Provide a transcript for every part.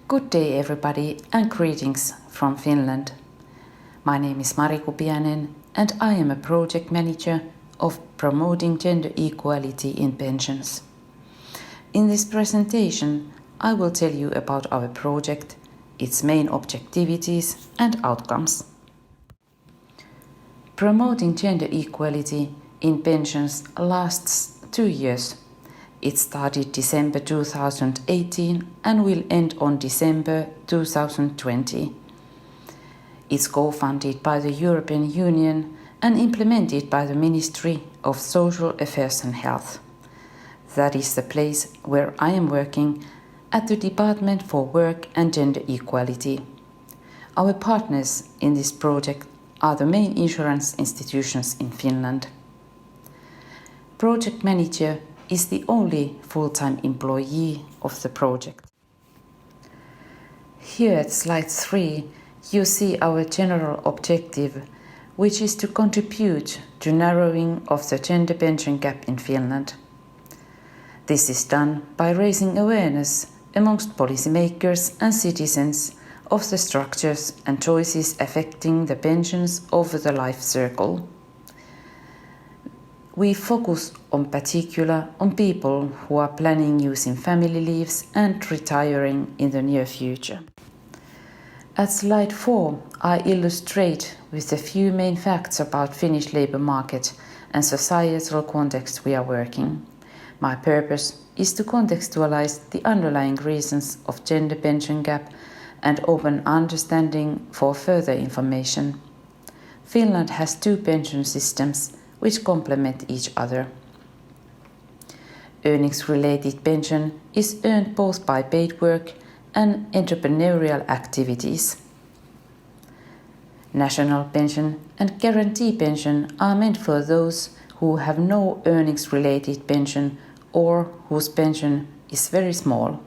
Good day everybody and greetings from Finland. My name is Kupiainen and I am a project manager of promoting gender equality in pensions. In this presentation, I will tell you about our project, its main objectivities and outcomes. Promoting gender equality in pensions lasts 2 years. It started December 2018 and will end on December 2020. It's co-funded by the European Union and implemented by the Ministry of Social Affairs and Health. That is the place where I am working at the Department for Work and Gender Equality. Our partners in this project are the main insurance institutions in Finland. Project manager is the only full-time employee of the project. Here at slide 3, you see our general objective, which is to contribute to narrowing of the gender pension gap in Finland. This is done by raising awareness amongst policymakers and citizens of the structures and choices affecting the pensions over the life cycle. We focus in particular on people who are planning using family leaves and retiring in the near future. At slide 4, I illustrate with a few main facts about Finnish labour market and societal context we are working. My purpose is to contextualize the underlying reasons of gender pension gap and open understanding for further information. Finland has 2 pension systems which complement each other. Earnings-related pension is earned both by paid work and entrepreneurial activities. National pension and guarantee pension are meant for those who have no earnings-related pension or whose pension is very small.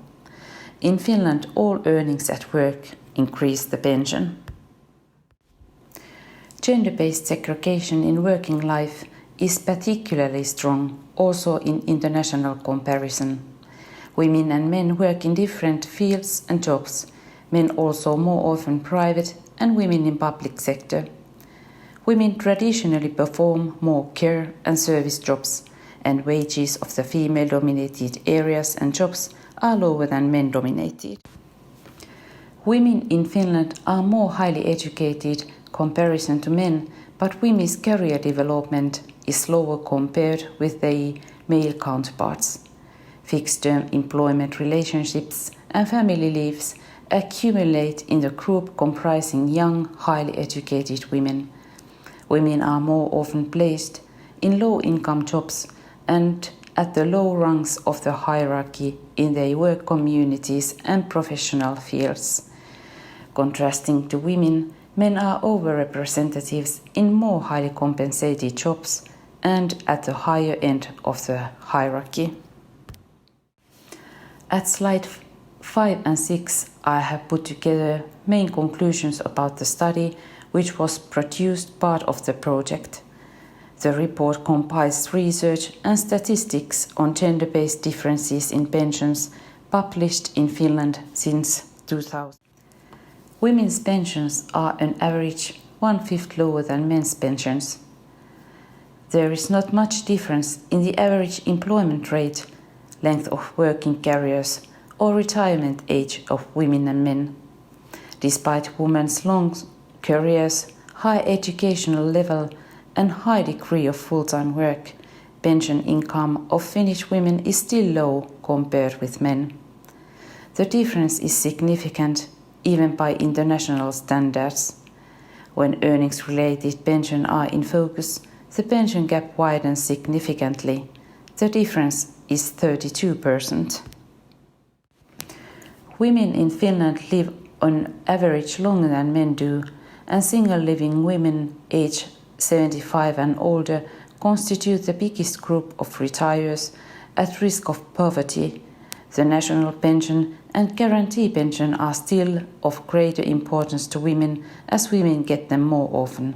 In Finland, all earnings at work increase the pension. Gender-based segregation in working life is particularly strong also in international comparison. Women and men work in different fields and jobs, men also more often private and women in public sector. Women traditionally perform more care and service jobs, and wages of the female-dominated areas and jobs are lower than men-dominated. Women in Finland are more highly educated comparison to men, but women's career development is slower compared with their male counterparts. Fixed-term employment relationships and family leaves accumulate in the group comprising young, highly educated women. Women are more often placed in low-income jobs and at the low rungs of the hierarchy in their work communities and professional fields. Contrasting to women, men are overrepresentatives in more highly compensated jobs and at the higher end of the hierarchy. At slide 5 and 6, I have put together main conclusions about the study, which was produced part of the project. The report compiles research and statistics on gender-based differences in pensions published in Finland since 2000. Women's pensions are on average 1/5 lower than men's pensions. There is not much difference in the average employment rate, length of working careers, or retirement age of women and men. Despite women's long careers, high educational level, and high degree of full-time work, pension income of Finnish women is still low compared with men. The difference is significant even by international standards. When earnings-related pension are in focus, the pension gap widens significantly. The difference is 32%. Women in Finland live on average longer than men do, and single living women aged 75 and older constitute the biggest group of retirees at risk of poverty. The national pension and guarantee pension are still of greater importance to women as women get them more often.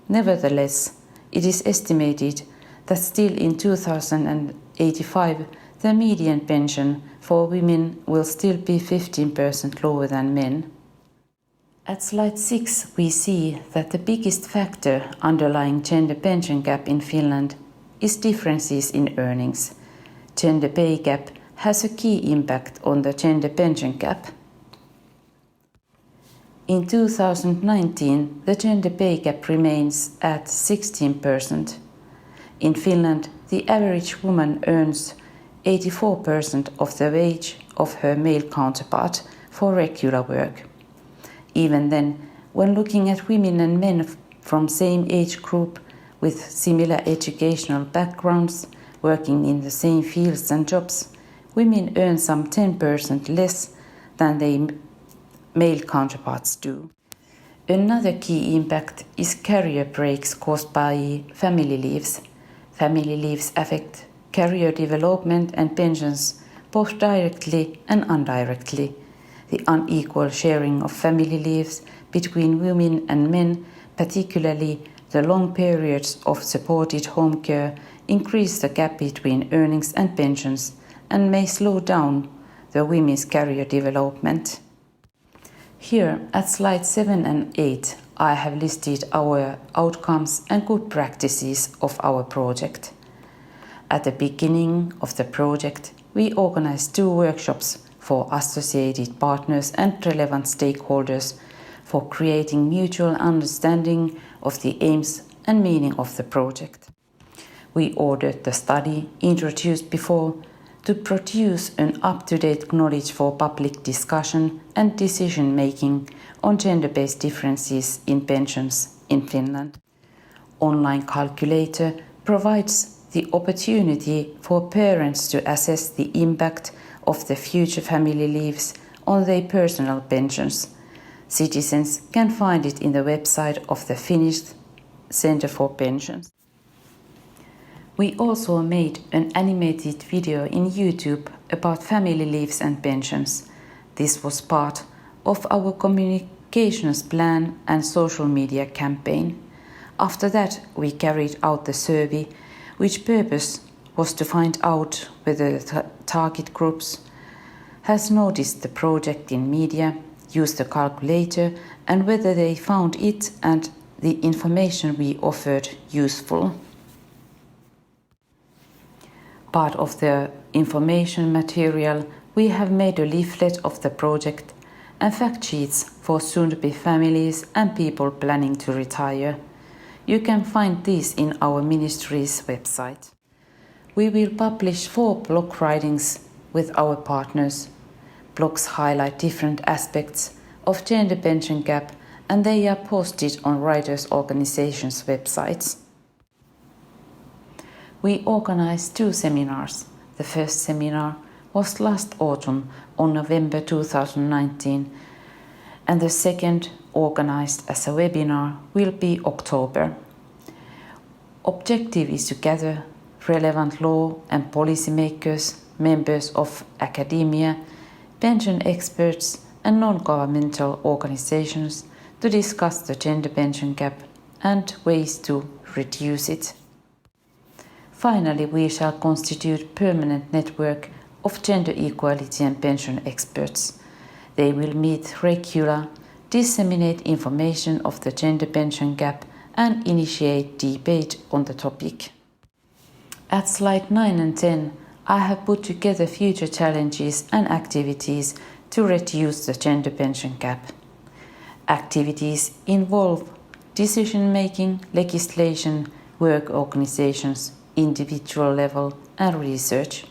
Nevertheless, it is estimated that still in 2085 the median pension for women will still be 15% lower than men. At slide 6 we see that the biggest factor underlying gender pension gap in Finland is differences in earnings. Gender pay gap has a key impact on the gender pension gap. In 2019, the gender pay gap remains at 16%. In Finland, the average woman earns 84% of the wage of her male counterpart for regular work. Even then, when looking at women and men from same age group with similar educational backgrounds, working in the same fields and jobs, women earn some 10% less than their male counterparts do. Another key impact is career breaks caused by family leaves. Family leaves affect career development and pensions both directly and indirectly. The unequal sharing of family leaves between women and men, particularly the long periods of supported home care, increase the gap between earnings and pensions and may slow down the women's career development. Here at slides 7 and 8 I have listed our outcomes and good practices of our project. At the beginning of the project we organized 2 workshops for associated partners and relevant stakeholders for creating mutual understanding of the aims and meaning of the project. We ordered the study introduced before to produce an up-to-date knowledge for public discussion and decision-making on gender-based differences in pensions in Finland. Online calculator provides the opportunity for parents to assess the impact of the future family leaves on their personal pensions. Citizens can find it in the website of the Finnish Center for Pensions. We also made an animated video in YouTube about family leaves and pensions. This was part of our communications plan and social media campaign. After that, we carried out the survey, which purpose was to find out whether the target groups has noticed the project in media, used the calculator, and whether they found it and the information we offered useful. Part of the information material, we have made a leaflet of the project and fact sheets for soon-to-be families and people planning to retire. You can find these in our ministry's website. We will publish 4 blog writings with our partners. Blogs highlight different aspects of gender pension gap and they are posted on writers' organizations' websites. We organized 2 seminars. The first seminar was last autumn on November 2019 and the second, organized as a webinar, will be October. Objective is to gather relevant law and policymakers, members of academia, pension experts and non-governmental organizations to discuss the gender pension gap and ways to reduce it. Finally, we shall constitute permanent network of gender equality and pension experts. They will meet regularly, disseminate information of the gender pension gap and initiate debate on the topic. At slide 9 and 10, I have put together future challenges and activities to reduce the gender pension gap. Activities involve decision-making, legislation, work organizations, individual level and research.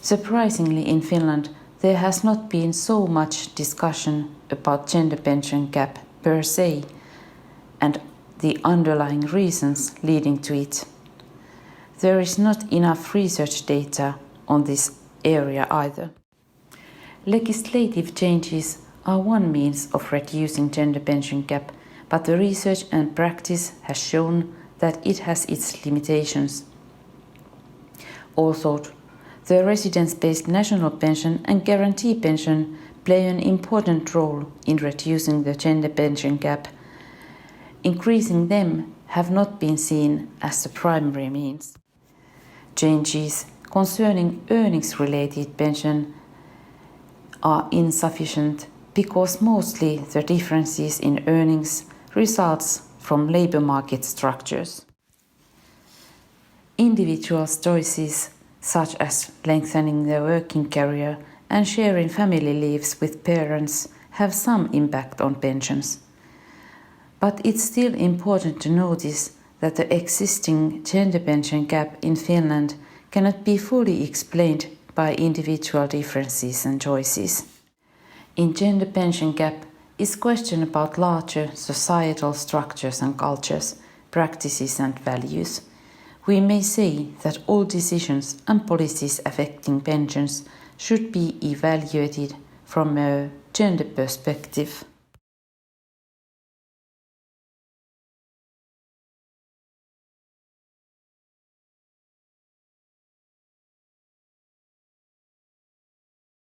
Surprisingly, in Finland, there has not been so much discussion about gender pension gap per se and the underlying reasons leading to it. There is not enough research data on this area either. Legislative changes are one means of reducing gender pension gap, but the research and practice has shown that it has its limitations. Also, the residence-based national pension and guarantee pension play an important role in reducing the gender pension gap. Increasing them have not been seen as the primary means. Changes concerning earnings-related pension are insufficient because mostly the differences in earnings results from labour market structures. Individuals' choices such as lengthening their working career and sharing family leaves with parents have some impact on pensions. But it's still important to notice that the existing gender pension gap in Finland cannot be fully explained by individual differences and choices. In gender pension gap is question about larger societal structures and cultures, practices and values. We may say that all decisions and policies affecting pensions should be evaluated from a gender perspective.